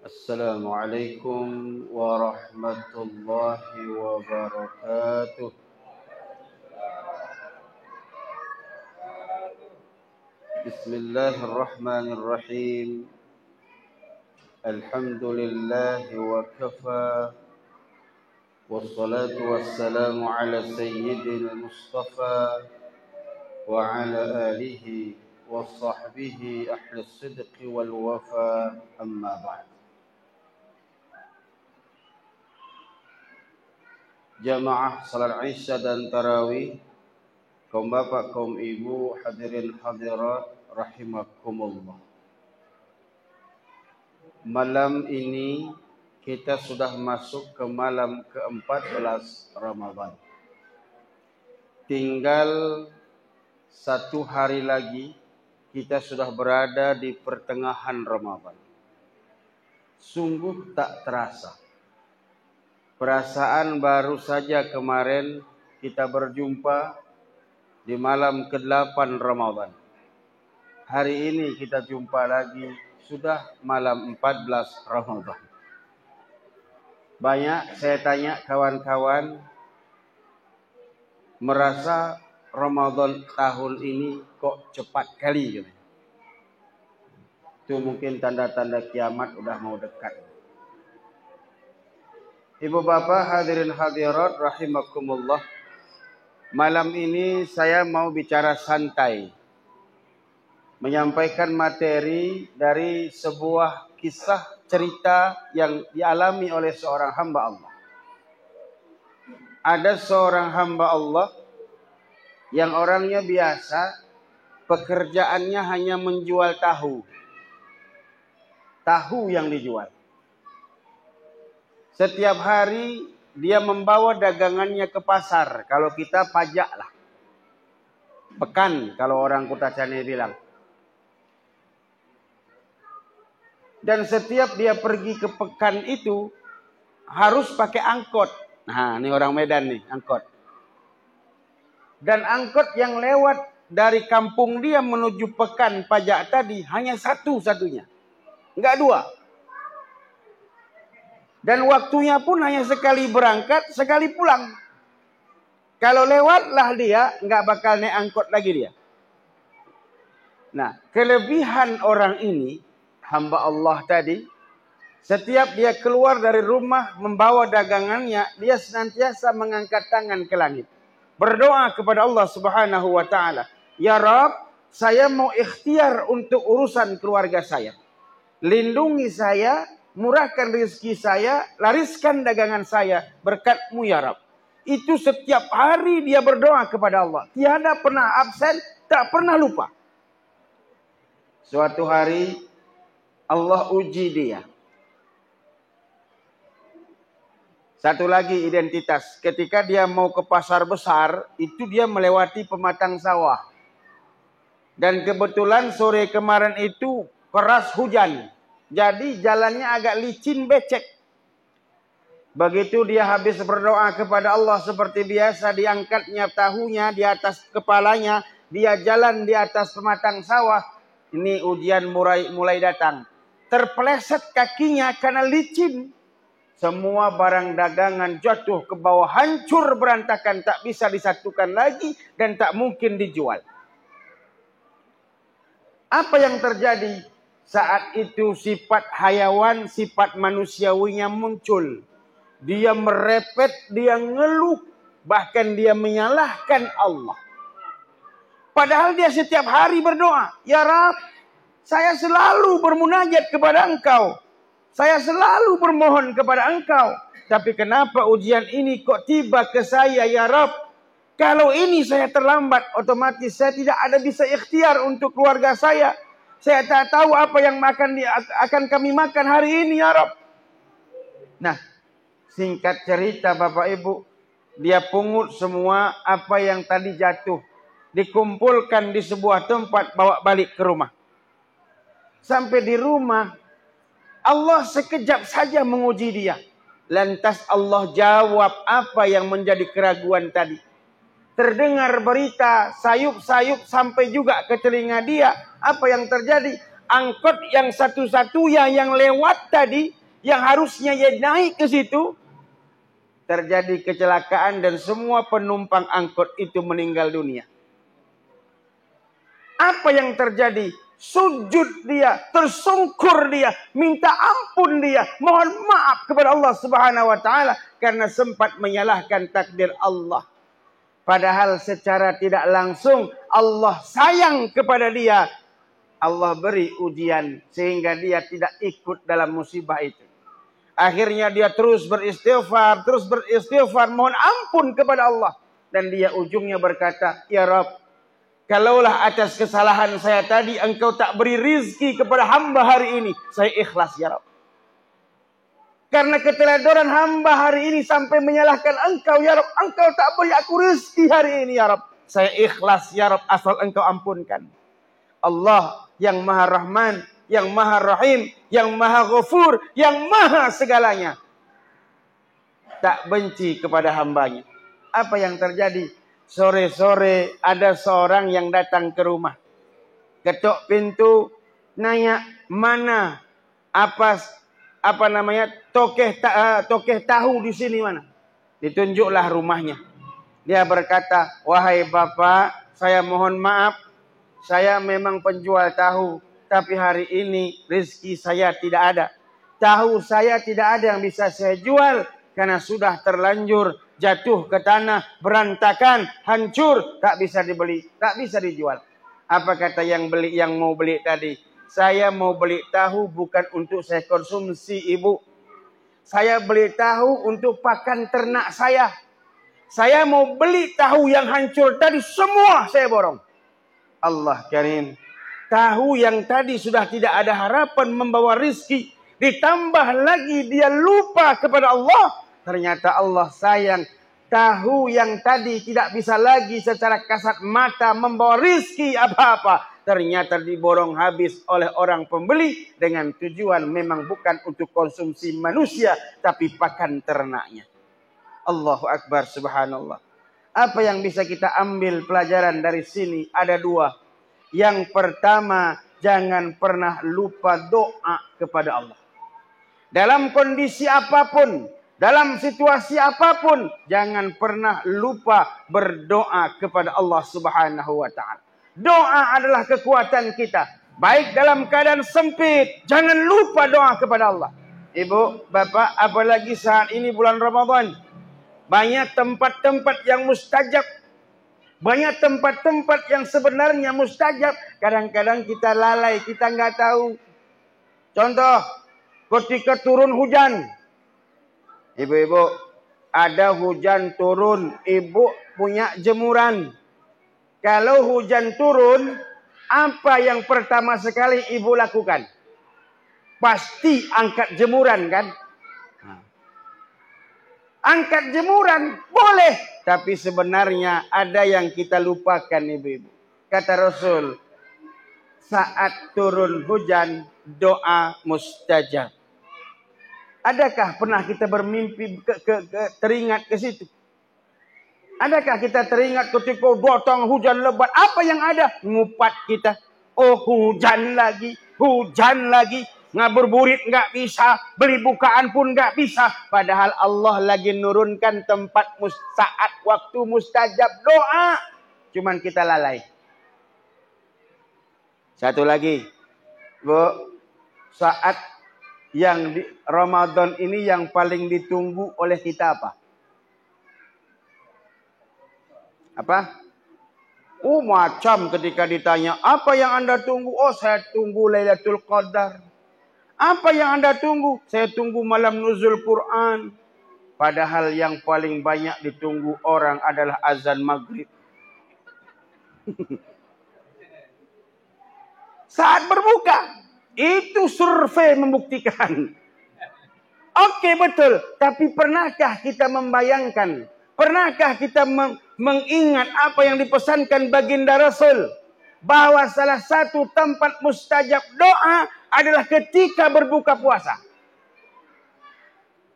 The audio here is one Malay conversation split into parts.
السلام عليكم ورحمة الله وبركاته. بسم الله الرحمن الرحيم. الحمد لله وكفى، والصلاة والسلام على سيد المصطفى وعلى آله وصحبه أهل الصدق والوفاء، أما بعد. Jamaah salat Isya dan Tarawih, kaum bapak, kaum ibu, hadirin hadirat rahimakumullah. Malam ini kita sudah masuk ke malam ke-14 Ramadan. Tinggal 1 hari lagi kita sudah berada di pertengahan Ramadan. Sungguh tak terasa. Perasaan baru saja kemarin kita berjumpa di malam ke-8 Ramadan. Hari ini kita jumpa lagi sudah malam 14 Ramadan. Banyak saya tanya kawan-kawan, merasa Ramadan tahun ini kok cepat kali gitu. Itu mungkin tanda-tanda kiamat udah mau dekat. Ibu bapak hadirin hadirat rahimakumullah. Malam ini saya mau bicara santai, menyampaikan materi dari sebuah kisah cerita yang dialami oleh seorang hamba Allah. Ada seorang hamba Allah yang orangnya biasa, pekerjaannya hanya menjual tahu. Tahu yang dijual. Setiap hari dia membawa dagangannya ke pasar. Kalau kita pajak lah. Pekan kalau orang Kutacane bilang. Dan setiap dia pergi ke pekan itu harus pakai angkot. Nah, ini orang Medan nih, angkot. Dan angkot yang lewat dari kampung dia menuju pekan pajak tadi hanya satu-satunya. Enggak dua. Dan waktunya pun hanya sekali berangkat, sekali pulang. Kalau lewatlah dia, enggak bakal naik angkot lagi dia. Nah, kelebihan orang ini, hamba Allah tadi, setiap dia keluar dari rumah membawa dagangannya, dia senantiasa mengangkat tangan ke langit. Berdoa kepada Allah Subhanahu wa taala, "Ya Rabb, saya mau ikhtiar untuk urusan keluarga saya. Lindungi saya, murahkan rezeki saya, lariskan dagangan saya, berkat-Mu ya Rabb." Itu setiap hari dia berdoa kepada Allah. Tiada pernah absen, tak pernah lupa. Suatu hari Allah uji dia. Satu lagi identitas. Ketika dia mau ke pasar besar, itu dia melewati pematang sawah. Dan kebetulan sore kemarin itu keras hujan. Jadi jalannya agak licin, becek. Begitu dia habis berdoa kepada Allah seperti biasa, diangkatnya tahunya di atas kepalanya, dia jalan di atas pematang sawah. Ini ujian mulai datang. Terpeleset kakinya karena licin. Semua barang dagangan jatuh ke bawah, hancur berantakan, tak bisa disatukan lagi dan tak mungkin dijual. Apa yang terjadi? Saat itu sifat hayawan, sifat manusiawinya muncul. Dia merepet, dia ngeluh, bahkan dia menyalahkan Allah. Padahal dia setiap hari berdoa, "Ya Rabb, saya selalu bermunajat kepada Engkau. Saya selalu bermohon kepada Engkau. Tapi kenapa ujian ini kok tiba ke saya ya Rabb? Kalau ini saya terlambat, otomatis saya tidak ada bisa ikhtiar untuk keluarga saya. Saya tak tahu apa yang akan kami makan hari ini ya Rabb." Nah, singkat cerita Bapak Ibu, dia pungut semua apa yang tadi jatuh. Dikumpulkan di sebuah tempat, bawa balik ke rumah. Sampai di rumah, Allah sekejap saja menguji dia. Lantas Allah jawab apa yang menjadi keraguan tadi. Terdengar berita sayup-sayup sampai juga ke telinga dia. Apa yang terjadi? angkot yang satu-satunya yang lewat tadi, yang harusnya dia naik ke situ, terjadi kecelakaan dan semua penumpang angkot itu meninggal dunia. Apa yang terjadi? Sujud dia, tersungkur dia, minta ampun dia, mohon maaf kepada Allah Subhanahu wa taala karena sempat menyalahkan takdir Allah. Padahal secara tidak langsung Allah sayang kepada dia. Allah beri ujian sehingga dia tidak ikut dalam musibah itu. Akhirnya dia terus beristighfar, mohon ampun kepada Allah. Dan dia ujungnya berkata, "Ya Rabb, kalaulah atas kesalahan saya tadi engkau tak beri rizki kepada hamba hari ini, saya ikhlas ya Rabb. Karena keteladoran hamba hari ini sampai menyalahkan engkau ya Rabb, engkau tak beri aku rizki hari ini ya Rabb. Saya ikhlas ya Rabb asal engkau ampunkan." Allah yang Maha Rahman, yang Maha Rahim, yang Maha Ghafur, yang Maha segalanya, tak benci kepada hambanya. Apa yang terjadi? Sore-sore ada seorang yang datang ke rumah. Ketuk pintu, nanya, "Mana tokeh tahu di sini mana?" Ditunjuklah rumahnya. Dia berkata, "Wahai Bapak, saya mohon maaf. Saya memang penjual tahu, tapi hari ini rezeki saya tidak ada. Tahu saya tidak ada yang bisa saya jual karena sudah terlanjur jatuh ke tanah, berantakan, hancur, tak bisa dibeli, tak bisa dijual." Apa kata yang mau beli tadi? "Saya mau beli tahu bukan untuk saya konsumsi, Ibu. Saya beli tahu untuk pakan ternak saya. Saya mau beli tahu yang hancur tadi semua saya borong." Allah Karim. Tahu yang tadi sudah tidak ada harapan membawa rizki. Ditambah lagi dia lupa kepada Allah. Ternyata Allah sayang. Tahu yang tadi tidak bisa lagi secara kasat mata membawa rizki apa-apa. Ternyata diborong habis oleh orang pembeli. Dengan tujuan memang bukan untuk konsumsi manusia. Tapi pakan ternaknya. Allahu Akbar, subhanallah. Apa yang bisa kita ambil pelajaran dari sini? Ada dua. Yang pertama, jangan pernah lupa doa kepada Allah. Dalam kondisi apapun, dalam situasi apapun, jangan pernah lupa berdoa kepada Allah Subhanahu wa taala. Doa adalah kekuatan kita. Baik dalam keadaan sempit, jangan lupa doa kepada Allah. Ibu, Bapak, apalagi saat ini bulan Ramadan. Banyak tempat-tempat yang mustajab. Banyak tempat-tempat yang sebenarnya mustajab. Kadang-kadang kita lalai, kita nggak tahu. Contoh, ketika turun hujan. Ibu-ibu, ada hujan turun, ibu punya jemuran. Kalau hujan turun, apa yang pertama sekali ibu lakukan? Pasti angkat jemuran, kan? Angkat jemuran boleh, tapi sebenarnya ada yang kita lupakan, ibu-ibu. Kata Rasul, saat turun hujan doa mustajab. Adakah pernah kita bermimpi teringat ke situ? Adakah kita teringat ketika datang hujan lebat? Apa yang ada? Ngupat kita. Oh, hujan lagi, hujan lagi. Ngabuburit nggak bisa, beli bukaan pun nggak bisa. Padahal Allah lagi nurunkan tempat saat waktu mustajab doa. Cuman kita lalai. Satu lagi, Bu, saat yang di Ramadan ini yang paling ditunggu oleh kita apa? Apa? Macam ketika ditanya, apa yang Anda tunggu? Oh, saya tunggu Lailatul Qadar. Apa yang Anda tunggu? Saya tunggu malam nuzul Quran. Padahal yang paling banyak ditunggu orang adalah azan maghrib. Saat berbuka. Itu survei membuktikan. Oke, betul. Tapi pernahkah kita membayangkan? Pernahkah kita mengingat apa yang dipesankan baginda Rasul? Bahwa salah satu tempat mustajab doa adalah ketika berbuka puasa.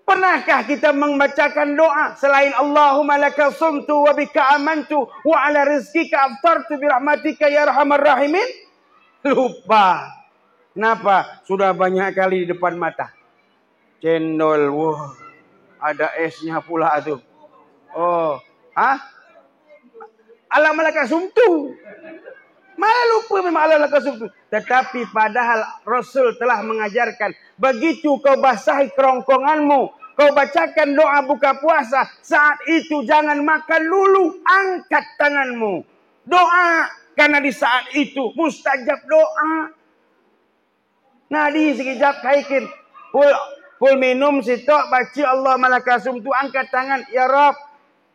Pernahkah kita membacakan doa selain Allahumma laka sumtu wa bika amantu wa ala rizkika aftartu bi rahmatika ya arhamar rahimin? Lupa. Kenapa? Sudah banyak kali di depan mata. Cendol, wah, ada esnya pula tuh. Oh, ala malaka sumtu. Malah lupa memang ala malaka sumtu. Tetapi padahal Rasul telah mengajarkan, begitu kau basahi kerongkonganmu, kau bacakan doa buka puasa, saat itu jangan makan dulu, angkat tanganmu. Doa, karena di saat itu mustajab doa. Nadi sekejap kaikin. Pul minum sitok, baca Allah malakasum tu, angkat tangan. Ya Rab,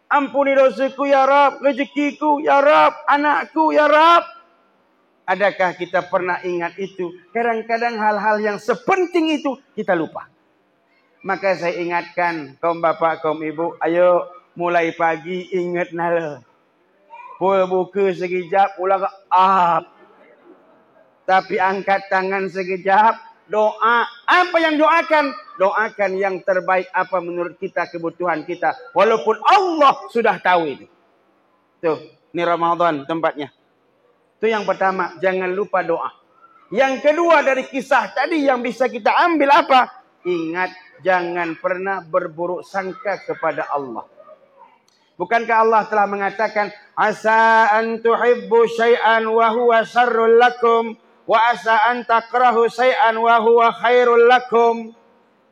ampuni dosaku ya Rab, rezekiku ya Rab, anakku ya Rab. Adakah kita pernah ingat itu? Kadang-kadang hal-hal yang sepenting itu kita lupa. Maka saya ingatkan kaum bapak, kaum ibu, ayo mulai pagi ingat nala. Pul buka sekejap, ulang tapi angkat tangan sekejap, doa. Apa yang doakan? Doakan yang terbaik apa menurut kita, kebutuhan kita. Walaupun Allah sudah tahu itu. Tuh, ini Ramadan tempatnya. Itu yang pertama, jangan lupa doa. Yang kedua dari kisah tadi yang bisa kita ambil apa? Ingat, jangan pernah berburuk sangka kepada Allah. Bukankah Allah telah mengatakan, asa an tuhibbu syai'an wa huwa syarrul lakum, wa asa an takrahu syai'an wa huwa khairul lakum.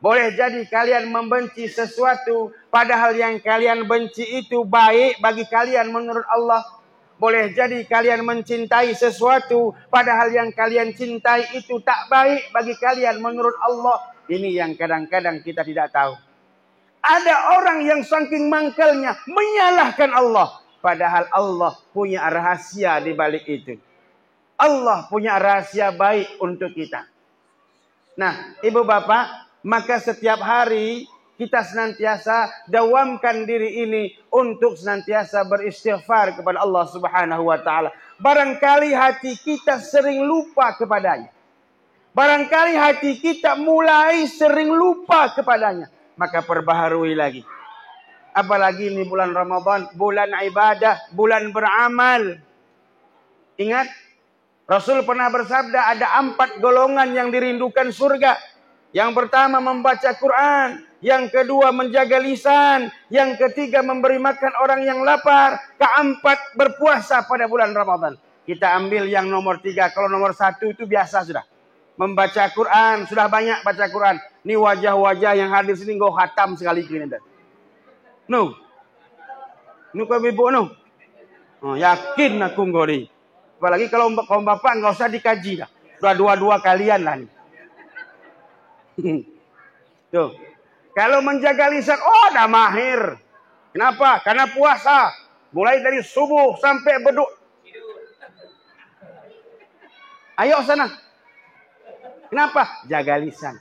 Boleh jadi kalian membenci sesuatu, padahal yang kalian benci itu baik bagi kalian menurut Allah. Boleh jadi kalian mencintai sesuatu, padahal yang kalian cintai itu tak baik bagi kalian menurut Allah. Ini yang kadang-kadang kita tidak tahu. Ada orang yang saking mangkalnya menyalahkan Allah, padahal Allah punya rahasia di balik itu. Allah punya rahasia baik untuk kita. Nah, ibu bapak, maka setiap hari kita senantiasa dawamkan diri ini untuk senantiasa beristighfar kepada Allah Subhanahu wa taala. Barangkali hati kita sering lupa kepadanya. Barangkali hati kita mulai sering lupa kepadanya. Maka perbaharui lagi. Apalagi ini bulan Ramadan, bulan ibadah, bulan beramal. Ingat, Rasul pernah bersabda ada 4 golongan yang dirindukan surga. Yang pertama membaca Quran, yang kedua menjaga lisan, yang ketiga memberi makan orang yang lapar, keempat berpuasa pada bulan Ramadan. Kita ambil yang nomor 3, kalau nomor 1 itu biasa sudah. Membaca Quran, sudah banyak baca Quran. Ini wajah-wajah yang hadir sini go khatam sekali kini. No. Nu kau ibu no. Oh, yakin aku ngori. Apalagi kalau kaum bapak enggak usah dikaji dah. Dua-dua kalian lah nih. Tuh. Kalau menjaga lisan, oh dah mahir. Kenapa? Karena puasa. Mulai dari subuh sampai beduk. Ayo sana. Kenapa? Jaga lisan.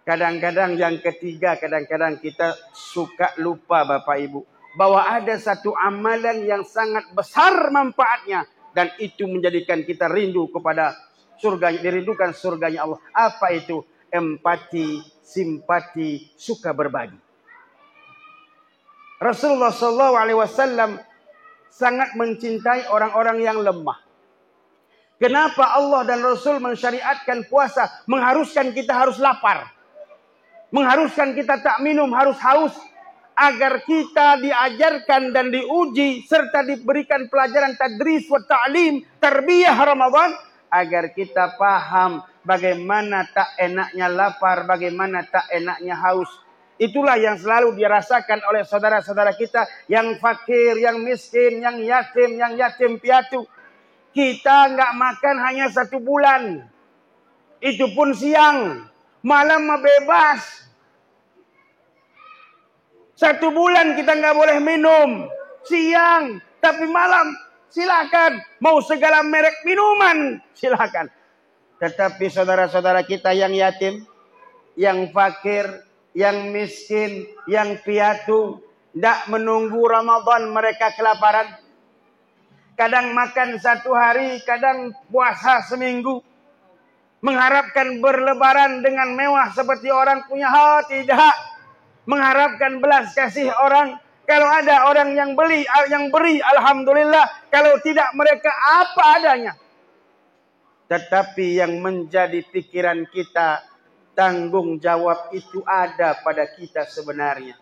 Kadang-kadang yang ketiga, kadang-kadang kita suka lupa Bapak Ibu. Bahwa ada satu amalan yang sangat besar manfaatnya. Dan itu menjadikan kita rindu kepada surganya, dirindukan surganya Allah. Apa itu? Empati, simpati, suka berbagi. Rasulullah SAW sangat mencintai orang-orang yang lemah. Kenapa Allah dan Rasul mensyariatkan puasa? Mengharuskan kita harus lapar. Mengharuskan kita tak minum, harus haus. Agar kita diajarkan dan diuji. Serta diberikan pelajaran tadris wa ta'lim. Tarbiyah Ramadan. Agar kita paham bagaimana tak enaknya lapar. Bagaimana tak enaknya haus. Itulah yang selalu dirasakan oleh saudara-saudara kita. Yang fakir, yang miskin, yang yatim piatu. Kita nggak makan hanya 1 bulan. Itu pun siang. Malam mah bebas. 1 bulan kita nggak boleh minum. Siang. Tapi malam silakan. Mau segala merek minuman silakan. Tetapi saudara-saudara kita yang yatim, yang fakir, yang miskin, yang piatu, tidak menunggu Ramadan mereka kelaparan. Kadang makan 1 hari, kadang puasa seminggu. Mengharapkan berlebaran dengan mewah seperti orang punya hati. Tidak. Mengharapkan belas kasih orang. Kalau ada orang yang beri, alhamdulillah. Kalau tidak mereka apa adanya. Tetapi yang menjadi pikiran kita, tanggung jawab itu ada pada kita sebenarnya.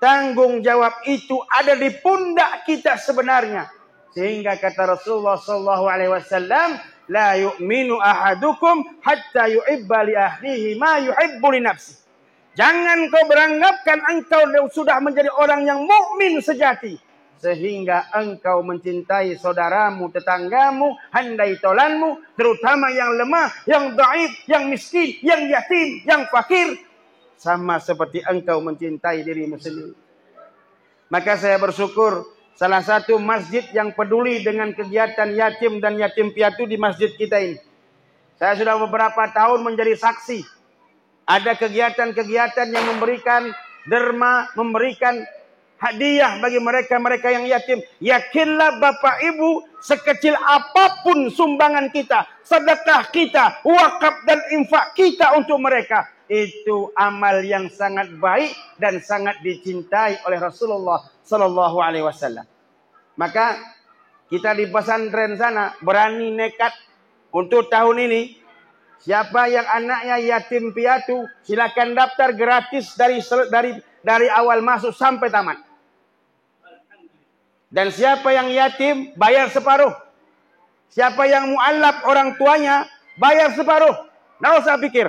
Tanggung jawab itu ada di pundak kita sebenarnya. Sehingga kata Rasulullah SAW, la yu'minu ahadukum hatta yu'ibba li ahlihi ma yu'ibbu li nafsi. Jangan kau beranggapan engkau sudah menjadi orang yang mukmin sejati, sehingga engkau mencintai saudaramu, tetanggamu, handai tolanmu, terutama yang lemah, yang dhaif, yang miskin, yang yatim, yang fakir, sama seperti engkau mencintai dirimu sendiri. Maka saya bersyukur, salah satu masjid yang peduli dengan kegiatan yatim dan yatim piatu di masjid kita ini. Saya sudah beberapa tahun menjadi saksi. Ada kegiatan-kegiatan yang memberikan derma, memberikan hadiah bagi mereka-mereka yang yatim. Yakinlah Bapak Ibu, sekecil apapun sumbangan kita, sedekah kita, wakaf dan infak kita untuk mereka, itu amal yang sangat baik dan sangat dicintai oleh Rasulullah Sallallahu Alaihi Wasallam. Maka kita di pesantren sana berani nekat untuk tahun ini. Siapa yang anaknya yatim piatu, silakan daftar gratis dari awal masuk sampai tamat. Dan siapa yang yatim, bayar separuh. Siapa yang mu'allaf orang tuanya, bayar separuh. Nggak usah pikir.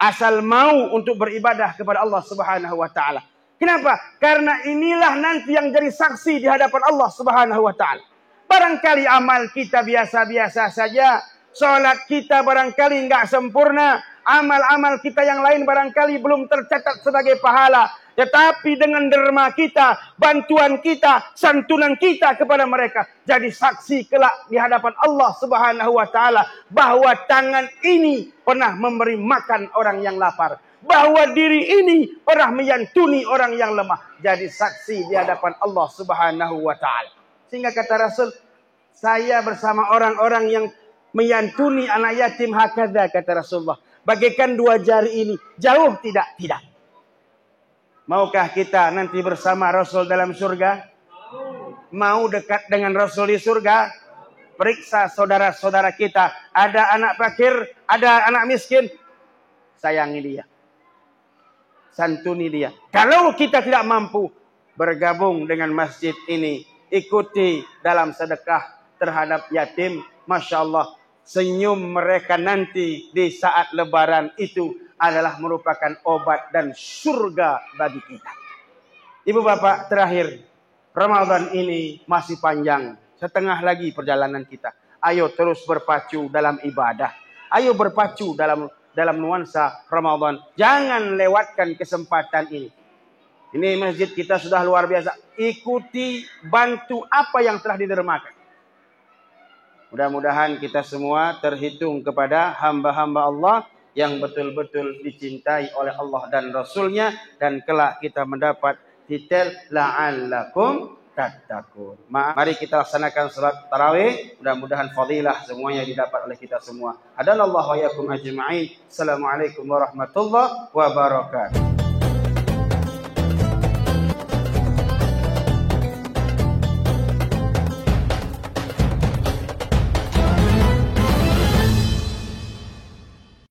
Asal mau untuk beribadah kepada Allah Subhanahu wa Ta'ala. Kenapa? Karena inilah nanti yang jadi saksi di hadapan Allah Subhanahu wa Ta'ala. Barangkali amal kita biasa-biasa saja. Salat kita barangkali enggak sempurna. Amal-amal kita yang lain barangkali belum tercatat sebagai pahala. Tetapi dengan derma kita, bantuan kita, santunan kita kepada mereka, jadi saksi kelak di hadapan Allah Subhanahu wa Ta'ala bahwa tangan ini pernah memberi makan orang yang lapar, bahwa diri ini pernah menyantuni orang yang lemah. Jadi saksi di hadapan Allah Subhanahu wa Ta'ala. Sehingga kata Rasul, saya bersama orang-orang yang menyantuni anak yatim hakadha, kata Rasulullah. Bagaikan dua jari ini. Jauh tidak? Tidak. Maukah kita nanti bersama Rasul dalam surga? Mau dekat dengan Rasul di surga? Periksa saudara-saudara kita. Ada anak fakir, ada anak miskin. Sayangi dia. Santuni dia. Kalau kita tidak mampu bergabung dengan masjid ini, ikuti dalam sedekah terhadap yatim. Masya Allah, senyum mereka nanti di saat lebaran itu adalah merupakan obat dan surga bagi kita. Ibu bapak, terakhir, Ramadan ini masih panjang. Setengah lagi perjalanan kita. Ayo terus berpacu dalam ibadah. Ayo berpacu dalam nuansa Ramadan. Jangan lewatkan kesempatan ini. Ini masjid kita sudah luar biasa. Ikuti, bantu apa yang telah didermakan. Mudah-mudahan kita semua terhitung kepada hamba-hamba Allah yang betul-betul dicintai oleh Allah dan Rasulnya. Dan kelak kita mendapat titel la'allakum tattaqun. Mari kita laksanakan salat tarawih. Mudah-mudahan fadilah semuanya didapat oleh kita semua. Hadanallahu wa iyyakum ajma'in. Assalamualaikum warahmatullahi wabarakatuh.